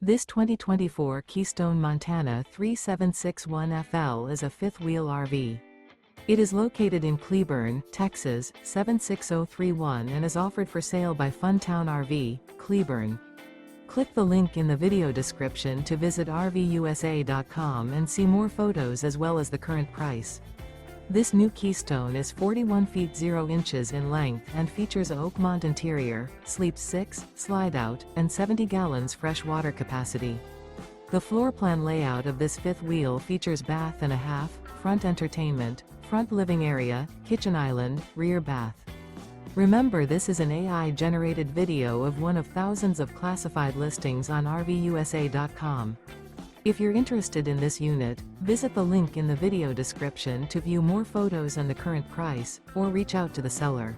This 2024 Keystone Montana 3761FL is a fifth-wheel RV. It is located in Cleburne, Texas, 76031 and is offered for sale by Funtown RV, Cleburne. Click the link in the video description to visit RVUSA.com and see more photos as well as the current price. This new Keystone is 41 feet 0 inches in length and features a OAKMONT interior, sleeps 6, slide-out, and 70 gallons fresh water capacity. The floor plan layout of this fifth wheel features bath and a half, front entertainment, front living area, kitchen island, rear bath. Remember, this is an AI-generated video of one of thousands of classified listings on RVUSA.com. If you're interested in this unit, visit the link in the video description to view more photos and the current price, or reach out to the seller.